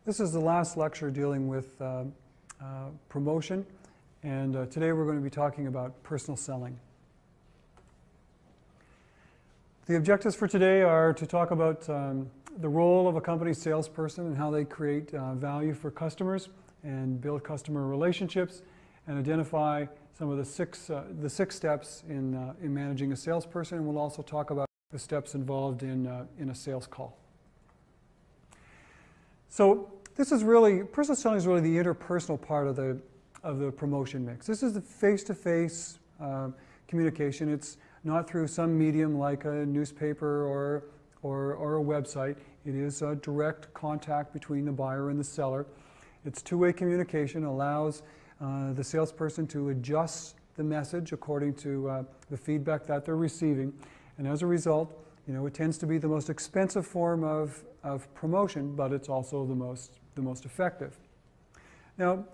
This is the last lecture dealing with promotion, and today we're going to be talking about personal selling. The objectives for today are to talk about the role of a company's salesperson and how they create value for customers and build customer relationships, and identify some of the six steps in managing a salesperson. And we'll also talk about the steps involved in a sales call. So this is really, personal selling is really the interpersonal part of the promotion mix. This is the face-to-face communication. It's not through some medium like a newspaper or a website. It is a direct contact between the buyer and the seller. It's two-way communication, allows the salesperson to adjust the message according to the feedback that they're receiving. And as a result, it tends to be the most expensive form of promotion, but it's also the most effective. Now,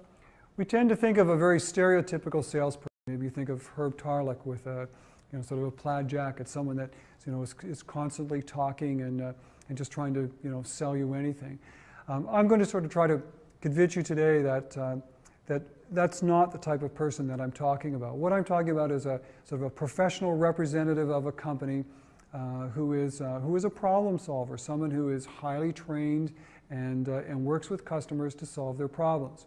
we tend to think of a very stereotypical salesperson. Maybe you think of Herb Tarlek with a sort of a plaid jacket, someone that is constantly talking and just trying to sell you anything. I'm going to sort of try to convince you today that that's not the type of person that I'm talking about. What I'm talking about is a sort of a professional representative of a company who is a problem solver, someone who is highly trained and works with customers to solve their problems.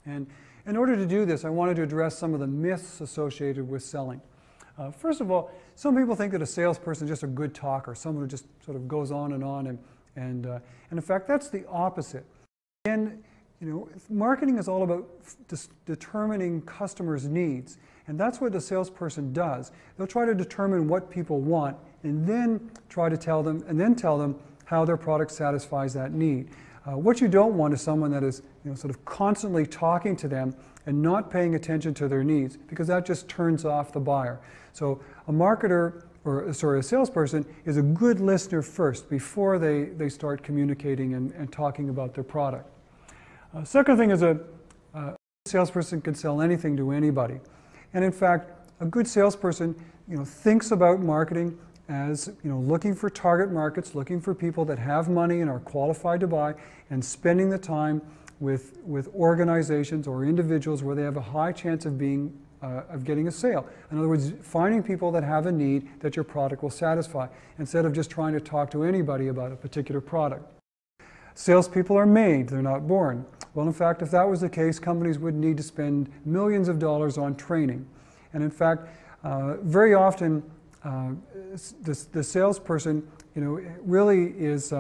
And in order to do this, I wanted to address some of the myths associated with selling. First of all, some people think that a salesperson is just a good talker, someone who just sort of goes on, and in fact, that's the opposite. And marketing is all about determining customers' needs, and that's what the salesperson does. They'll try to determine what people want, and then try to tell them how their product satisfies that need. What you don't want is someone that is sort of constantly talking to them and not paying attention to their needs, because that just turns off the buyer. So a marketer, a salesperson, is a good listener first before they start communicating and talking about their product. Second thing is a salesperson can sell anything to anybody. And in fact, a good salesperson thinks about marketing as looking for target markets, looking for people that have money and are qualified to buy, and spending the time with organizations or individuals where they have a high chance of getting a sale. In other words, finding people that have a need that your product will satisfy, instead of just trying to talk to anybody about a particular product. Salespeople are made, they're not born. Well, in fact, if that was the case, companies would need to spend millions of dollars on training. And in fact, very often, the salesperson, really is,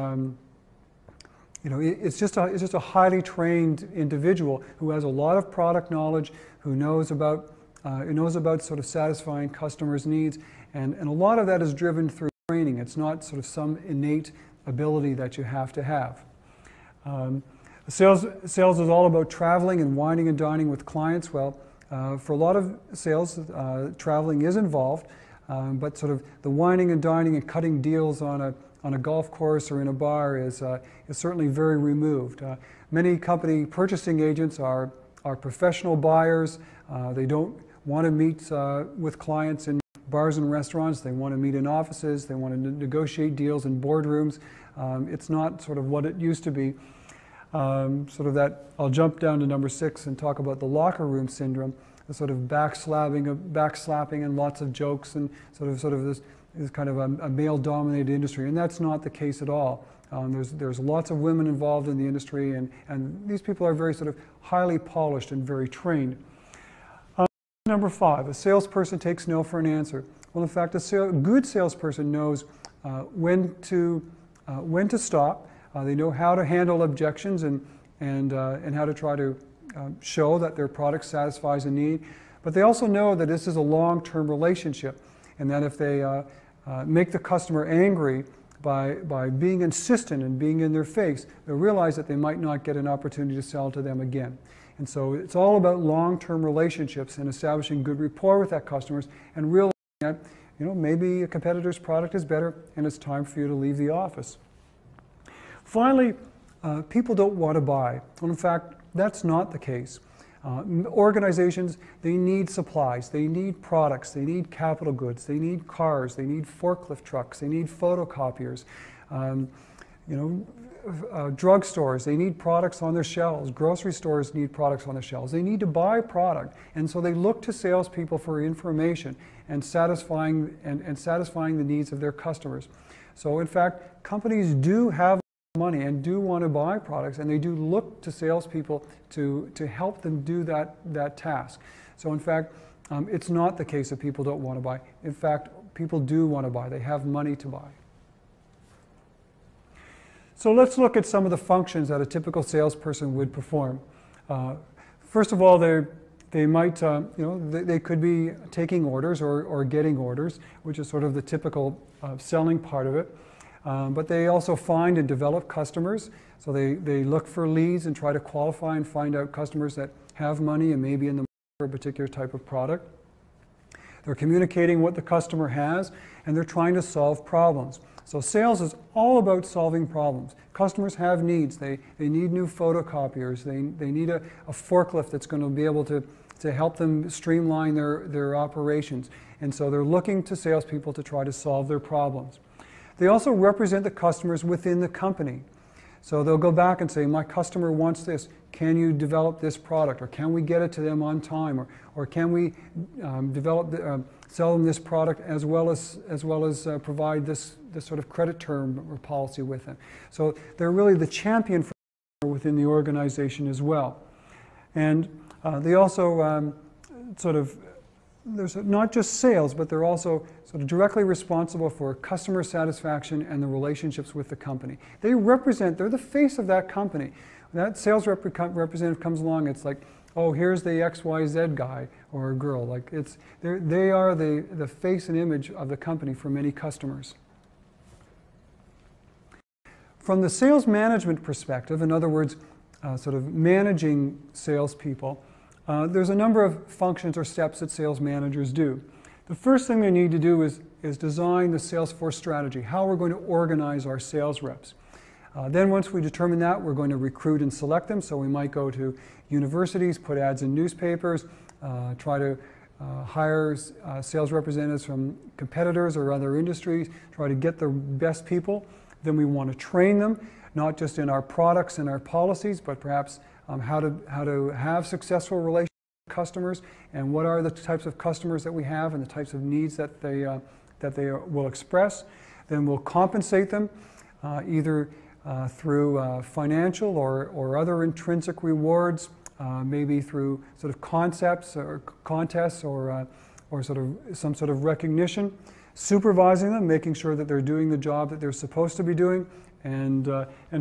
it's just a highly trained individual who has a lot of product knowledge, who knows about sort of satisfying customers' needs, and a lot of that is driven through training. It's not sort of some innate ability that you have to have. Sales is all about traveling and wining and dining with clients. Well, for a lot of sales, traveling is involved, but sort of the wining and dining and cutting deals on a golf course or in a bar is certainly very removed. Many company purchasing agents are professional buyers. They don't want to meet with clients in bars and restaurants. They want to meet in offices. They want to negotiate deals in boardrooms. It's not sort of what it used to be. Sort of that, I'll jump down to number 6 and talk about the locker room syndrome, the sort of backslapping and lots of jokes, and sort of this kind of a male-dominated industry, and that's not the case at all. There's lots of women involved in the industry, and these people are very sort of highly polished and very trained. Number 5, a salesperson takes no for an answer. Well, in fact, a good salesperson knows when to stop. They know how to handle objections and how to try to show that their product satisfies a need. But they also know that this is a long-term relationship, and that if they make the customer angry by being insistent and being in their face, they'll realize that they might not get an opportunity to sell to them again. And so it's all about long-term relationships and establishing good rapport with that customers, and realizing that maybe a competitor's product is better and it's time for you to leave the office. Finally, people don't want to buy. Well, in fact, that's not the case. Organizations, they need supplies, they need products, they need capital goods, they need cars, they need forklift trucks, they need photocopiers. drugstores, they need products on their shelves. Grocery stores need products on their shelves. They need to buy product. And so they look to salespeople for information and satisfying the needs of their customers. So in fact, companies do have money and do want to buy products, and they do look to salespeople to help them do that task. So in fact, it's not the case that people don't want to buy. In fact, people do want to buy. They have money to buy. So let's look at some of the functions that a typical salesperson would perform. First of all, they might, they could be taking orders or getting orders, which is sort of the typical selling part of it. But they also find and develop customers. So they look for leads and try to qualify and find out customers that have money and maybe in the market for a particular type of product. They're communicating what the customer has, and they're trying to solve problems. So sales is all about solving problems. Customers have needs. They need new photocopiers. They need a forklift that's going to be able to help them streamline their operations. And so they're looking to salespeople to try to solve their problems. They also represent the customers within the company. So they'll go back and say, my customer wants this. Can you develop this product? Or can we get it to them on time? Or can we sell them this product as well as provide this sort of credit term or policy with them? So they're really the champion for within the organization as well. And they also there's not just sales, but they're also sort of directly responsible for customer satisfaction and the relationships with the company. They're the face of that company. When that sales representative comes along, it's like, oh, here's the XYZ guy or girl. Like they are the face and image of the company for many customers. From the sales management perspective, in other words, sort of managing salespeople, there's a number of functions or steps that sales managers do. The first thing they need to do is design the sales force strategy, how we're going to organize our sales reps. Then once we determine that, we're going to recruit and select them. So we might go to universities, put ads in newspapers, try to hire sales representatives from competitors or other industries, try to get the best people. Then we want to train them, not just in our products and our policies, but perhaps how to have successful relationships with customers, and what are the types of customers that we have and the types of needs that they will express. Then we'll compensate them either through financial or other intrinsic rewards, maybe through sort of concepts or contests or sort of some sort of recognition, supervising them, making sure that they're doing the job that they're supposed to be doing, and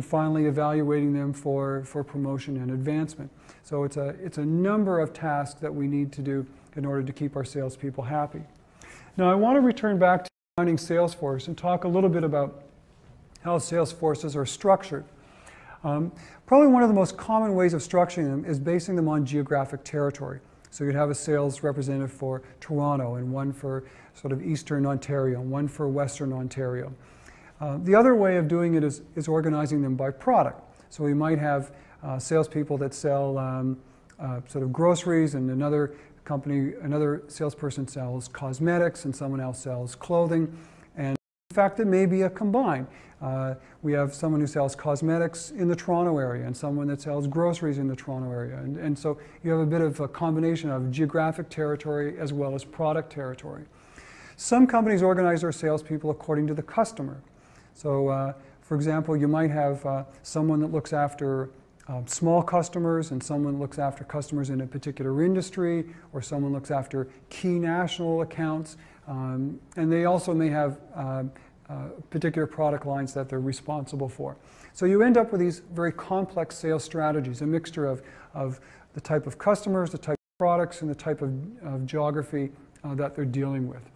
finally evaluating them for promotion and advancement. So it's a number of tasks that we need to do in order to keep our salespeople happy. Now I want to return back to designing sales force and talk a little bit about how sales forces are structured. Probably one of the most common ways of structuring them is basing them on geographic territory. So you'd have a sales representative for Toronto and one for sort of Eastern Ontario and one for Western Ontario. The other way of doing it is organizing them by product. So we might have salespeople that sell sort of groceries, and another salesperson sells cosmetics, and someone else sells clothing. And in fact, it may be a combine. We have someone who sells cosmetics in the Toronto area and someone that sells groceries in the Toronto area. And so you have a bit of a combination of geographic territory as well as product territory. Some companies organize their salespeople according to the customer. So, for example, you might have someone that looks after small customers, and someone looks after customers in a particular industry, or someone looks after key national accounts, and they also may have particular product lines that they're responsible for. So you end up with these very complex sales strategies, a mixture of the type of customers, the type of products, and the type of geography that they're dealing with.